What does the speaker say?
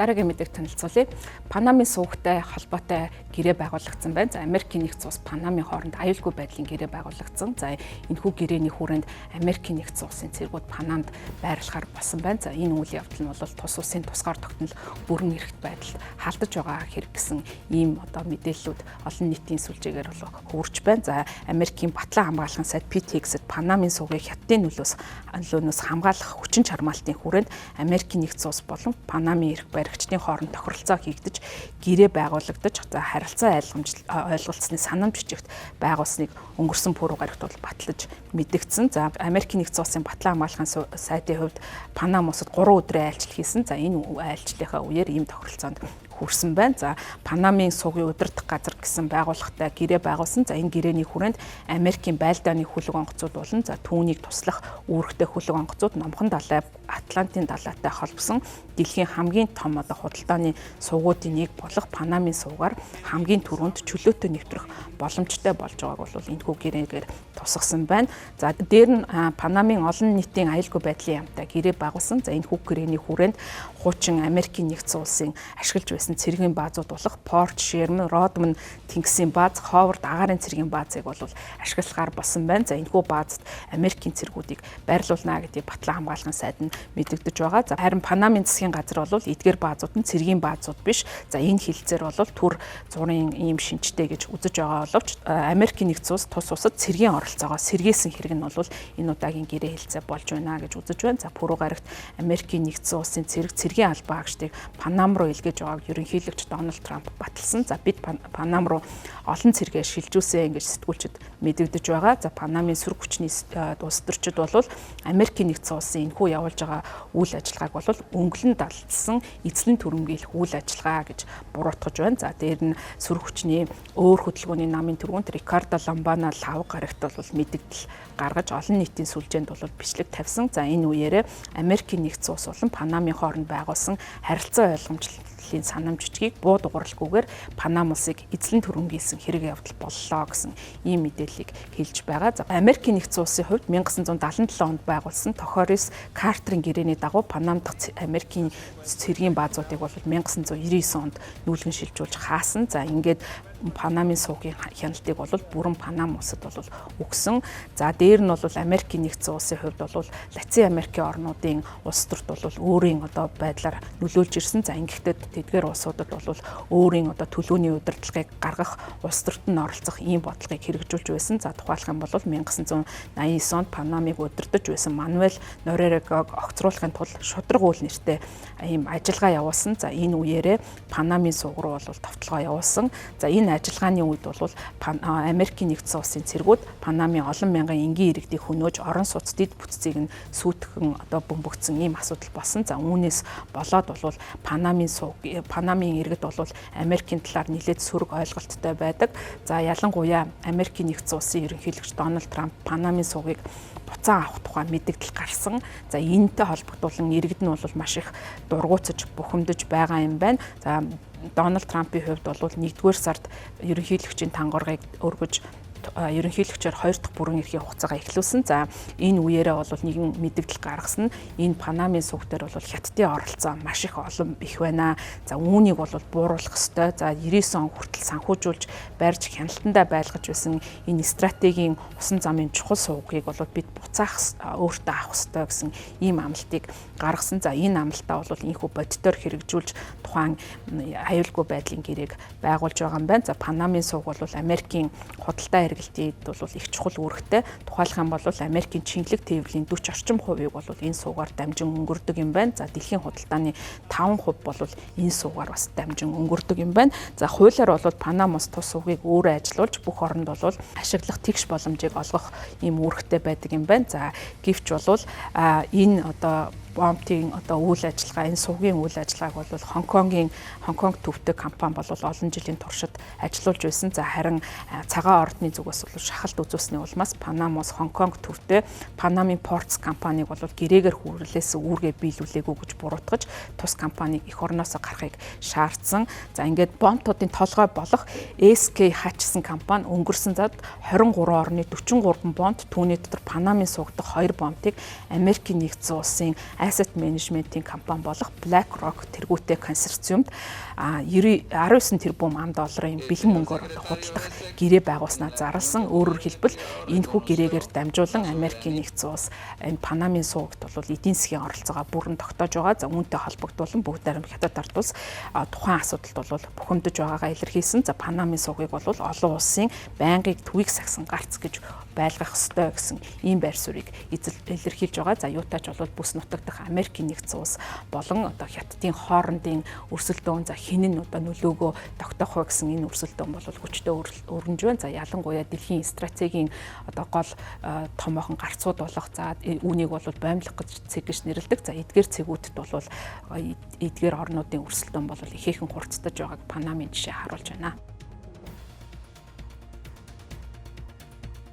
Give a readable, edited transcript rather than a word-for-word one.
Дараагийн мэдээг танилцуулъя. Панамын сувагтай холбоотой гэрээ байгуулагдсан байна. За Америкийн нэгдсэн улс Панамын хооронд аюулгүй байдлын гэрээ байгуулагдсан. За энэхүү гэрээний хүрээнд Америкийн нэгдсэн улсын цэргүүд Панамд байрлахаар болсон байна. За энэ үйл явдал нь бол тус улсын тусгаар тогтнол бүрэн эрхт байдалд халдаж байгаа хэрэг гэсэн ийм мэдээллүүд олон нийтийн сүлжээгээр хөрж байна. За Америкийн батлан хамгаалахын сайд PTX-д Панамын сувгийг хятадын нөлөөс хамгаалах хүчин чармаалтын хүрээнд Америкийн нэгдсэн улс болон Панамын эрх баригчдын хооронд тохиролцоо хийгдэж гэрээ байгуулагдаж за харилцан ойлголцсны санамж бичигт байгуулсныг өнгөрсөн пүрэв гарагт бол батлаж мэдэгдсэн. За Америкийн нэгдсэн улсын батлан хамгаалахын сайдын хувьд Панама улсад 3 өдрийн айлчлал хийсэн. За энэ айлчлалынхаа үеэр ийм тохиролцоонд хүрсэн байна. За Панамын сувгийн удирдах газар гэсэн байгууллагатай гэрээ байгуулсан. За энэ гэрээний хүрээнд Америкийн байлдааны хөлөг онгоцууд болон за түүнийг туслах үүрэгтэй хөлөг онгоцууд Номхон далай, Атлантын далайтай холбосон дэлхийн хамгийн том худалдааны сувгуудын нэг болох Панамын сувгаар хамгийн түрүүнд чөлөөтэй нэвтрэх боломжтой болж байгааг бол энэхүү гэрээгээр тусгасан байна. За дээр нь Панамын олон нийтийн аюулгүй байдлын яамтай гэрээ байгуулсан. За энэхүү гэрээний хүрээнд хуучин Америкийн нэгдсэн улсын ашиглаж байсан цэргийн баазууд болох Порт Шерман, Родман тэнгисийн бааз, Ховард агаарын цэргийн баазыг бол ашиглахаар болсон байна. За энэхүү баазд Америкийн цэргүүдийг байрлуулна гэдгийг батлан хамгаалахын сайд нь мэдэгдэж байгаа. За харин Панамын засгийн газар бол эдгээр баазууд нь цэргийн баазууд биш. За энэ хилцээр бол төр зургийн ийм шинжтэй гэж үзэж байгаа боловч Америкийн нэгдсэн улс тус улсад цэргийн оролцоогоо сэргээсэн хэрэг нь бол энэ удаагийн гэрээ хилцээ болж байна гэж үзэж байна. За пүрэв гарагт Америкийн нэгдсэн улсын цэргийн албан хаагчдыг Панам руу илгээж байгааг ерөнхийлөгч Дональд Трамп баталсан. За бид Панам руу олон цэргээ шилжүүлсэн гэж сэтгүүлчид мэдэгдэж байгаа. За Панамын сүрэг хүчний улс төрчид бол Америкийн нэгдсэн улсын энэхүү явуулж байгаа үйл ажиллагааг бол өнгөлн далдсан эзлэн түрэмгийлэх үйл ажиллагаа гэж буруутгаж байна. За дээр нь сүрэг хүчний өөр хөдөлгөөний намын түргүүнд Рикардо Ламбана лав гарагт бол мэдэгдэл гаргаж олон нийтийн сүлжээнд бол бичлэг тавьсан. За энэ үеэрээ Америкийн нэгдсэн улс болон Панамын хооронд байгуулсан харилцан ойлгомжлолын санамж бичгийг буу дугурлахгүйгээр Панам улсыг эзлэн түрэмгийлсэн хэрэг явдал боллоо гэсэн ийм мэдээллийг хэлж байгаа. За Америкийн нэгдсэн улсын хувьд 1977 онд байгуулсан Тохорис Картерийн гэрээний дагуу Панам дахь Америкийн цэргийн баазуудыг бол 1999 онд нүүлгэн шилжүүлж хаасан. За ингээд Панамын сувгийн хяналтыг бол бүрэн Панам улсад бол өгсөн. За дээр нь бол Америкийн нэгдсэн улсын хувьд бол Латин Америкийн орнуудын улс төрт бол өөрийн байдлаар нөлөөлж ирсэн. За ингэхдээ тэдгээр улсуудад бол өөрийн төлөөний удирдлагыг гаргах улс төртөнд оролцох ийм бодлогыг хэрэгжүүлж байсан. За тухайлх юм бол 1989 онд Панамыг удирдах байсан Мануэль Норерегог огцруулахын тулд шудраг үйл нэртэй ийм ажиллагаа явуулсан. За энэ үеэрээ Панамын сувг руу бол товтлогоо явуулсан. За энэ ажиллагааны үед бол Америкийн нэгдсэн улсын цэргүүд Панамын олон мянган энгийн иргэдийг хөнөөж орон сууц дэд бүтцийг нь сүйтгэн бөмбөгдсөн ийм асуудал болсон. За үүнээс болоод бол Панамын иргэд бол Америкийн талаар нэлээд сөрөг ойлголттой байдаг. За ялангуяа Америкийн нэгдсэн улсын ерөнхийлөгч Дональд Трамп Панамын сувгийг буцаан авах тухай мэдээлэл гарсан. За энэтэй холбогдуулан иргэд нь бол маш их дургуутсаж бухимдаж байгаа юм байна. За Дональд Трампын хувьд бол 1-р сард ерөнхийлөгчийн тангаргийг өргөж ерөнхийлөгчөөр 2 дахь бүрэн эрхийн хугацаагаа эхлүүлсэн. За энэ үеэрээ бол нэгэн мэдээлэл гаргасан нь энэ Панамын сувг дээр бол хятадын оролцоо маш их олон их байна. За үүнийг бол бууруулах ёстой. За 99 он хүртэл санхүүжүүлж байрж хяналтандаа байлгаж байсан энэ стратегийн усан замын чухал сувгийг бол бид буцаах өөртөө авах ёстой гэсэн ийм амлалтыг гаргасан. За энэ амлалтаа бол энэхүү бодитоор хэрэгжүүлж тухайн аюулгүй байдлын гэрээг байгуулж байгаа юм байна. За Панамын сувг бол Америкийн худалдаа хэрэглэлтийн бол их чухал үүрэгтэй. Тухайлх юм бол Америкийн чингэлэг тээврийн 40 орчим хувийг бол энэ сувгаар дамжин өнгөрдөг юм байна. За дэлхийн худалдааны 5% бол энэ сувгаар бас дамжин өнгөрдөг юм байна. За хуулиар бол Панам улс тус сувгийг өөрөө ажилуулж бүх оронд бол ашиглах тэгш боломжийг олгох ийм үүрэгтэй байдаг юм байна. За гэвч бол энэ бомтын үйл ажиллагаа энэ сувгийн үйл ажиллагааг бол Хонконг төвтэй компани бол олон жилийн туршид ажиллуулж байсан. За харин цагаан ордны зүгээс бол шахалт үзүүлсний улмаас Панам улс Хонконг төвтэй Панамын Ports компанийг бол гэрээгээр хүрлээс үүргээ биелүүлээгүй гэж буруутгаж тус компанийг эх орноос гарахыг шаардсан. За ингээд бомтуудын толгой болох SK Hutchison компани өнгөрсөн зад 23 орны 43 бомт түүний дотор Панамын суугдах 2 бомтыг Америкийн нэгдсэн улсын asset management-ийн компани болох BlackRock тэргүүтэй консорциумд 19 тэрбум $ын бэлэн мөнгөөр худалдах гэрээ байгуулснаа зарласан. Өөрөөр хэлбэл энэхүү гэрээгээр дамжуулан Америкийн нэгдсэн улс энэ Панамын суугт бол эдийн засгийн оролцоогоо бүрэн тогтоож байгаа. За үүнтэй холбогдуулан бүгд найрамд хятад ард улс тухайн асуудалд бол бухимдаж байгаагаа илэрхийлсэн. За Панамын суугийг бол олон улсын байнгын төвийг сагсан гарц гэж байлгах ёстой гэсэн ийм байр суурийг илэрхийлж байгаа. За юутаач бол бүс нутаг дахь Америкийн нэгдсэн улс болон одоо хятадын хоорондын өрсөлдөөн за хин нь одоо нөлөөгөө тогтоох вэ гэсэн энэ өрсөлдөөн бол хүчтэй өрнөж байна. За ялангуяа дэлхийн стратегийн одоо гол томоохон гарцууд болох за үүнийг бол боомлох гэж нэрлэдэг. За эдгээр цэгүүдэд бол эдгээр орнуудын өрсөлдөөн бол ихээхэн хурцтаж байгааг Панамын жишээ харуулж байна.